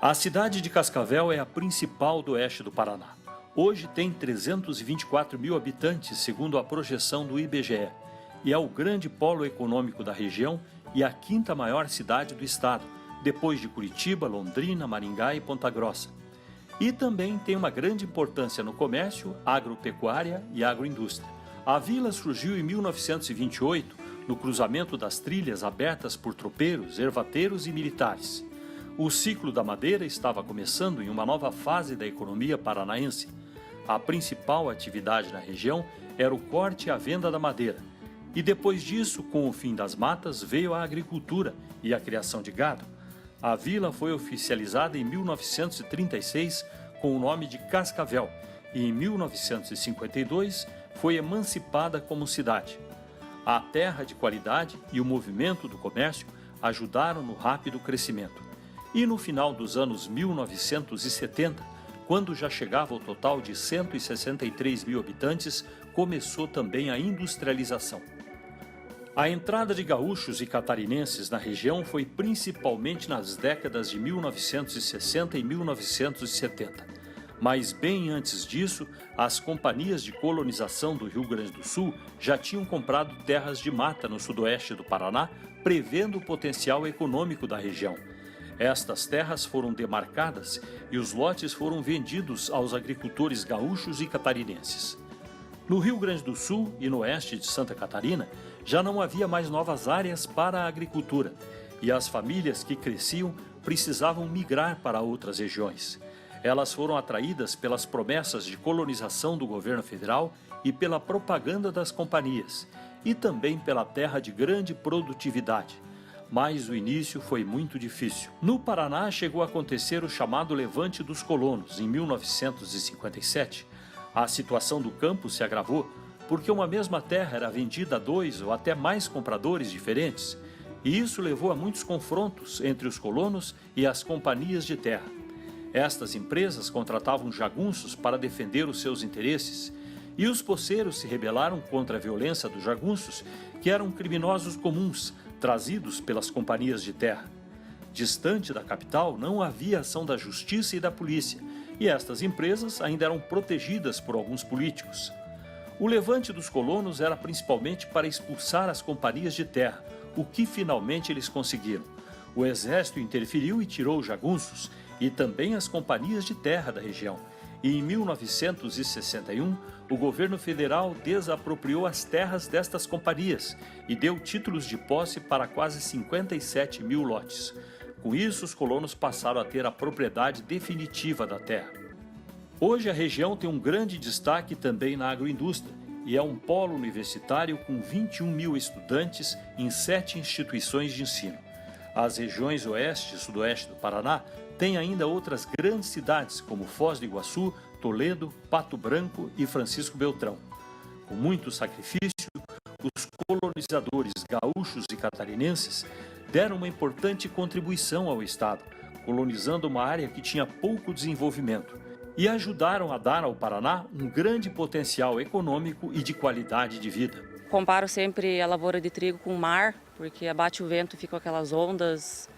A cidade de Cascavel é a principal do oeste do Paraná. Hoje tem 324 mil habitantes, segundo a projeção do IBGE, e é o grande polo econômico da região e a quinta maior cidade do estado, depois de Curitiba, Londrina, Maringá e Ponta Grossa. E também tem uma grande importância no comércio, agropecuária e agroindústria. A vila surgiu em 1928, no cruzamento das trilhas abertas por tropeiros, ervateiros e militares. O ciclo da madeira estava começando em uma nova fase da economia paranaense. A principal atividade na região era o corte e a venda da madeira. E depois disso, com o fim das matas, veio a agricultura e a criação de gado. A vila foi oficializada em 1936 com o nome de Cascavel e em 1952 foi emancipada como cidade. A terra de qualidade e o movimento do comércio ajudaram no rápido crescimento. E no final dos anos 1970, quando já chegava ao total de 163 mil habitantes, começou também a industrialização. A entrada de gaúchos e catarinenses na região foi principalmente nas décadas de 1960 e 1970. Mas bem antes disso, as companhias de colonização do Rio Grande do Sul já tinham comprado terras de mata no sudoeste do Paraná, prevendo o potencial econômico da região. Estas terras foram demarcadas e os lotes foram vendidos aos agricultores gaúchos e catarinenses. No Rio Grande do Sul e no oeste de Santa Catarina, já não havia mais novas áreas para a agricultura e as famílias que cresciam precisavam migrar para outras regiões. Elas foram atraídas pelas promessas de colonização do governo federal e pela propaganda das companhias, e também pela terra de grande produtividade. Mas o início foi muito difícil. No Paraná chegou a acontecer o chamado Levante dos Colonos, em 1957. A situação do campo se agravou porque uma mesma terra era vendida a 2 ou até mais compradores diferentes, e isso levou a muitos confrontos entre os colonos e as companhias de terra. Estas empresas contratavam jagunços para defender os seus interesses, e os poceiros se rebelaram contra a violência dos jagunços, que eram criminosos comuns, trazidos pelas companhias de terra. Distante da capital, não havia ação da justiça e da polícia, e estas empresas ainda eram protegidas por alguns políticos. O levante dos colonos era principalmente para expulsar as companhias de terra, o que finalmente eles conseguiram. O exército interferiu e tirou os jagunços e também as companhias de terra da região. E em 1961, o governo federal desapropriou as terras destas companhias e deu títulos de posse para quase 57 mil lotes. Com isso, os colonos passaram a ter a propriedade definitiva da terra. Hoje, a região tem um grande destaque também na agroindústria e é um polo universitário com 21 mil estudantes em 7 instituições de ensino. As regiões oeste e sudoeste do Paraná têm ainda outras grandes cidades, como Foz do Iguaçu, Toledo, Pato Branco e Francisco Beltrão. Com muito sacrifício, os colonizadores gaúchos e catarinenses deram uma importante contribuição ao estado, colonizando uma área que tinha pouco desenvolvimento, e ajudaram a dar ao Paraná um grande potencial econômico e de qualidade de vida. Comparo sempre a lavoura de trigo com o mar, porque abate o vento, ficam aquelas ondas.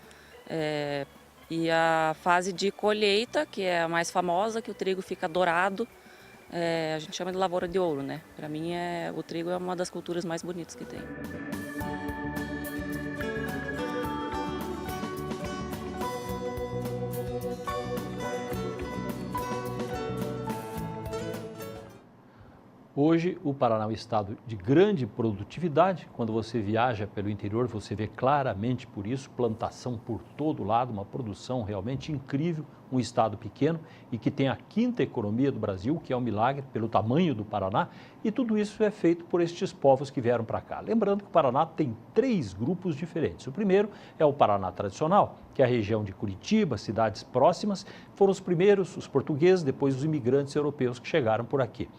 E a fase de colheita, que é a mais famosa, que o trigo fica dourado, a gente chama de lavoura de ouro, né? Para mim, o trigo é uma das culturas mais bonitas que tem. Hoje, o Paraná é um estado de grande produtividade. Quando você viaja pelo interior, você vê claramente por isso, plantação por todo lado, uma produção realmente incrível, um estado pequeno e que tem a quinta economia do Brasil, que é um milagre pelo tamanho do Paraná, e tudo isso é feito por estes povos que vieram para cá. Lembrando que o Paraná tem 3 grupos diferentes. O primeiro é o Paraná tradicional, que é a região de Curitiba, cidades próximas, foram os primeiros, os portugueses, depois os imigrantes europeus que chegaram por aqui.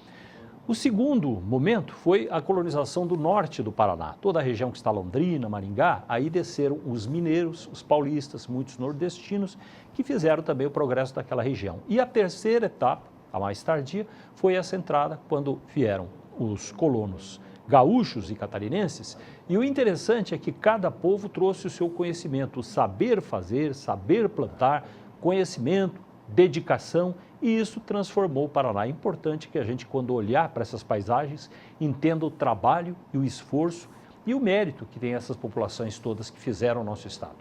O segundo momento foi a colonização do norte do Paraná, toda a região que está Londrina, Maringá, aí desceram os mineiros, os paulistas, muitos nordestinos, que fizeram também o progresso daquela região. E a terceira etapa, a mais tardia, foi essa entrada quando vieram os colonos gaúchos e catarinenses, e o interessante é que cada povo trouxe o seu conhecimento, o saber fazer, saber plantar, conhecimento, dedicação, e isso transformou o Paraná. É importante que a gente, quando olhar para essas paisagens, entenda o trabalho e o esforço e o mérito que tem essas populações todas que fizeram o nosso estado.